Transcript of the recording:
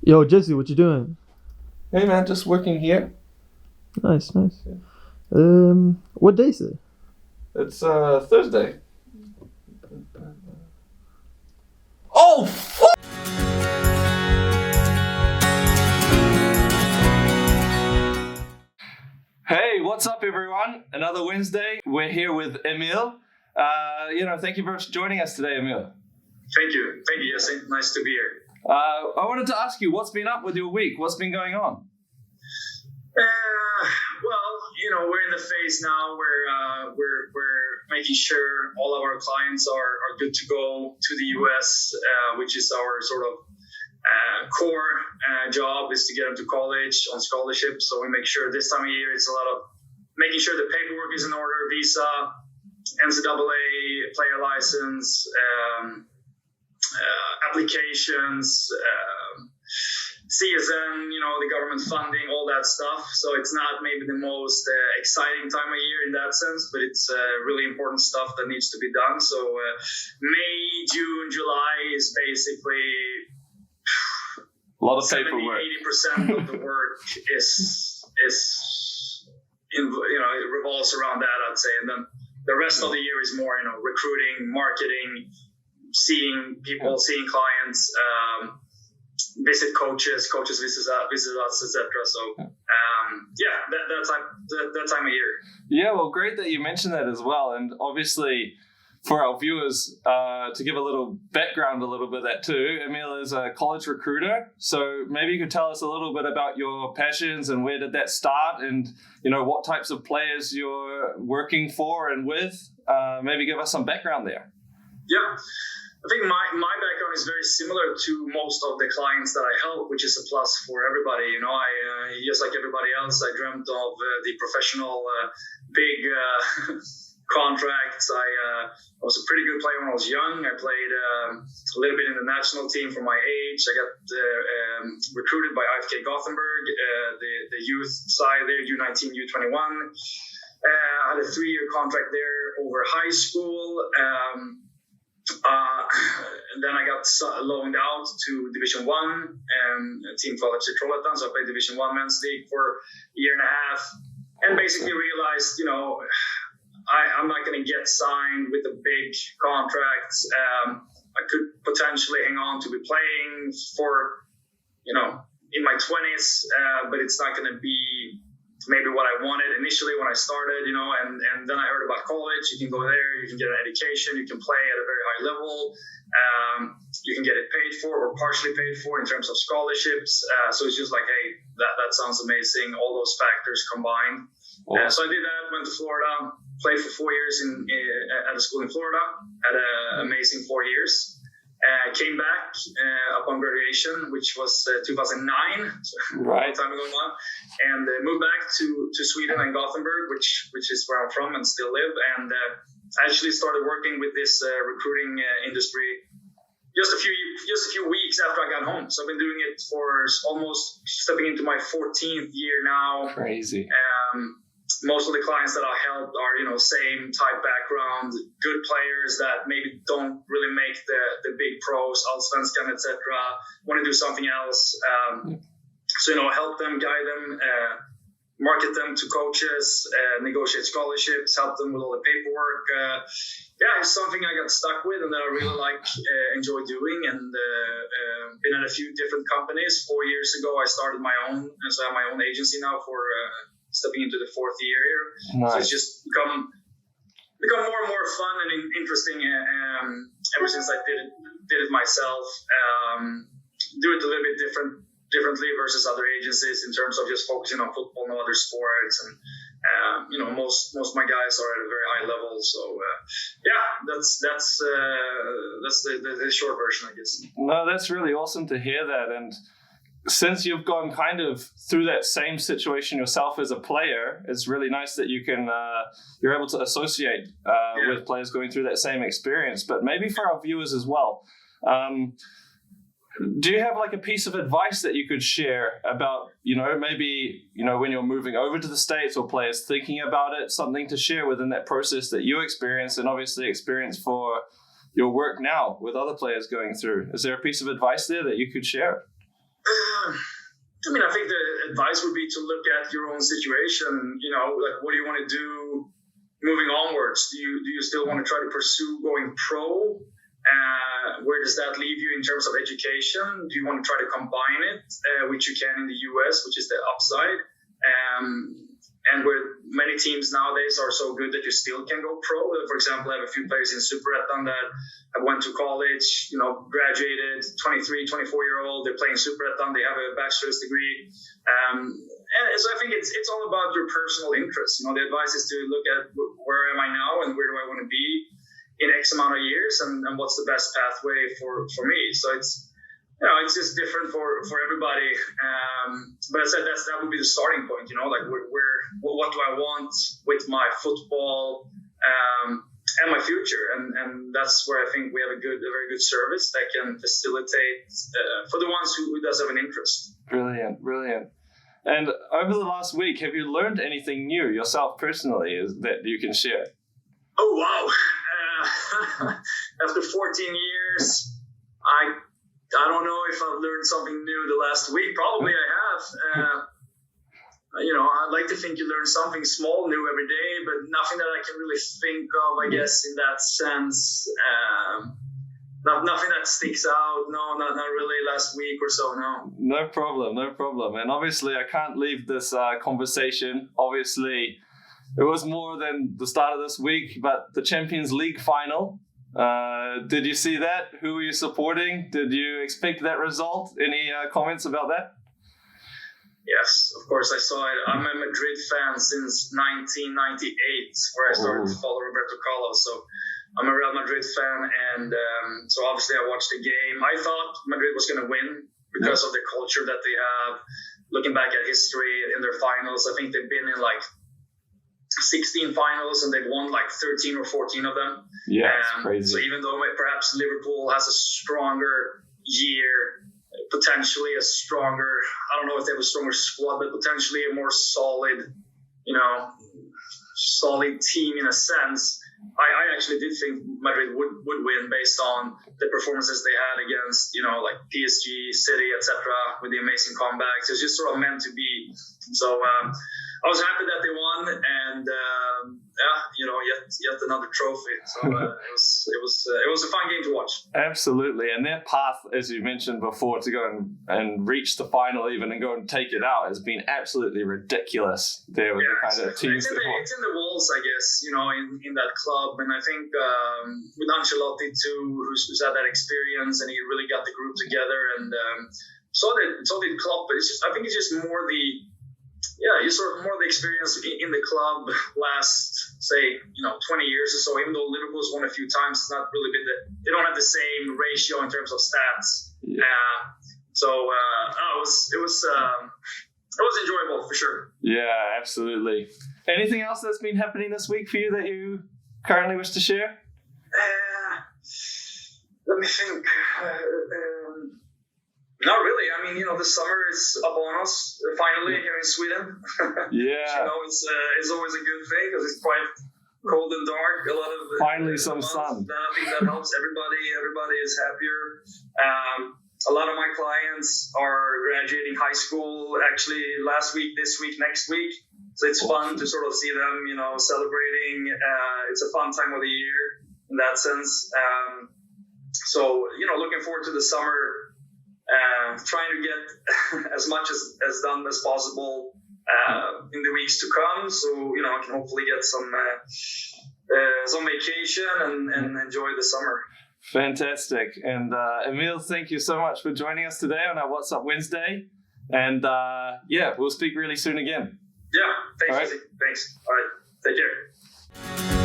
Yo, Jesse, what you doing? Hey man, just working here. Nice. Yeah. What day is it? It's Thursday. Oh fuck! Hey, what's up everyone? Another Wednesday. We're here with Emil. Thank you for joining us today, Emil. Thank you, Jesse. Nice to be here. I wanted to ask you, what's been up with your week? What's been going on? We're in the phase now where we're making sure all of our clients are good to go to the US, which is our sort of core job, is to get them to college on scholarship. So we make sure this time of year it's a lot of making sure the paperwork is in order, visa, NCAA player license, applications, CSN, the government funding, all that stuff. So it's not maybe the most exciting time of year in that sense, but it's really important stuff that needs to be done. So May, June, July is basically a lot of paperwork. 70-80% of the work it revolves around that, I'd say. And then the rest of the year is more, recruiting, marketing, seeing people, seeing clients, visit coaches visit us, etc. So that time of year. Yeah, well, great that you mentioned that as well. And obviously for our viewers, to give a little background a little bit of that too, Emil is a college recruiter. So maybe you could tell us a little bit about your passions and where did that start, and what types of players you're working for and with. Maybe give us some background there. Yeah. I think my background is very similar to most of the clients that I help, which is a plus for everybody. I just like everybody else, I dreamt of the professional big contracts. I was a pretty good player when I was young. I played a little bit in the national team for my age. I got recruited by IFK Gothenburg, the youth side there, U19, U21. I had a 3-year contract there over high school. And then I got loaned out to Division 1, a team called FC Trollhättan. So I played Division 1 men's league for a year and a half, and basically realized, I'm not going to get signed with the big contracts. I could potentially hang on to be playing for, in my 20s, but it's not going to be maybe what I wanted initially when I started, and then I heard about college. You can go there, you can get an education, you can play at a very high level. You can get it paid for or partially paid for in terms of scholarships. So it's just like, hey, that sounds amazing. All those factors combined. So I did that, went to Florida, played for 4 years at a school in Florida, had an amazing 4 years. Came back upon graduation, which was 2009, so right. A long time ago now, and moved back to Sweden and Gothenburg, which is where I'm from and still live. And I actually started working with this recruiting industry just a few weeks after I got home. So I've been doing it for almost stepping into my 14th year now. Crazy. Most of the clients that I help are, same type background, good players that maybe don't really make the big pros, Allsvenskan, etc. Want to do something else. So, help them, guide them, market them to coaches, negotiate scholarships, help them with all the paperwork. It's something I got stuck with and that I really enjoy doing, and been at a few different companies. 4 years ago, I started my own, and so I have my own agency now for stepping into the 4th year here. Nice. So it's just become more and more fun and interesting ever since I did it myself. Do it a little bit differently versus other agencies in terms of just focusing on football, no other sports, and most of my guys are at a very high level. So that's the short version, I guess. No, that's really awesome to hear that. And since you've gone kind of through that same situation yourself as a player, it's really nice that you're able to associate with players going through that same experience. But maybe for our viewers as well, do you have like a piece of advice that you could share about, maybe, when you're moving over to the States or players thinking about it, something to share within that process that you experienced and obviously experience for your work now with other players going through? Is there a piece of advice there that you could share? I mean, I think the advice would be to look at your own situation. Like, what do you want to do moving onwards? Do you still want to try to pursue going pro? Where does that leave you in terms of education? Do you want to try to combine it, which you can in the US, which is the upside? And where many teams nowadays are so good that you still can go pro. For example, I have a few players in Superettan that have went to college, graduated, 23, 24-year-old, they're playing Superettan, they have a bachelor's degree. And so I think it's all about your personal interests. The advice is to look at where am I now and where do I want to be in X amount of years and what's the best pathway for me. So it's just different for everybody. But I said that would be the starting point, like what do I want with my football and my future? And that's where I think we have a very good service that can facilitate for the ones who does have an interest. Brilliant. And over the last week, have you learned anything new yourself personally that you can share? Oh, wow. After 14 years, I don't know if I've learned something new the last week. Probably I have. I'd like to think you learn something small new every day, but nothing that I can really think of, I guess, in that sense. Nothing that sticks out. No, not really last week or so, no. No problem. And obviously, I can't leave this conversation. Obviously, it was more than the start of this week, but the Champions League final. Did you see that? Who were you supporting? Did you expect that result? Any comments about that? Yes, of course I saw it. I'm a Madrid fan since 1998, where I started to follow Roberto Carlos. So I'm a Real Madrid fan, and so obviously I watched the game. I thought Madrid was going to win because of the culture that they have. Looking back at history in their finals, I think they've been in like 16 finals and they've won like 13 or 14 of them. Yeah, it's crazy. So even though perhaps Liverpool has a stronger year, potentially a stronger, I don't know if they have a stronger squad, but potentially a more solid team in a sense. I actually did think Madrid would win based on the performances they had against, like PSG, City, etc., with the amazing comebacks. It was just sort of meant to be. So I was happy that they won, and yet another trophy. So it was a fun game to watch. Absolutely, and their path, as you mentioned before, to go and reach the final even and go and take it out has been absolutely ridiculous. There with the kind of teams. It's in the walls, I guess, in that club, and I think with Ancelotti too, who's had that experience, and he really got the group together, and so did Klopp. But I think it's just more the experience in the club last, say, 20 years or so. Even though Liverpool's won a few times, it's not really been they don't have the same ratio in terms of stats. Yeah. It was enjoyable for sure. Yeah, absolutely. Anything else that's been happening this week for you that you currently wish to share? Let me think. Not really. I mean, the summer is upon us finally here in Sweden. Yeah. It's always a good thing because it's quite cold and dark. A lot of finally some sun. I think that helps everybody. Everybody is happier. A lot of my clients are graduating high school actually last week, this week, next week. So it's fun to sort of see them, celebrating. It's a fun time of the year in that sense. So looking forward to the summer. Trying to get as much as done as possible in the weeks to come, so I can hopefully get some vacation and enjoy the summer. Fantastic. And Emil, thank you so much for joining us today on our What's Up Wednesday. And we'll speak really soon again. Yeah, thanks. All right. Thanks. All right, take care.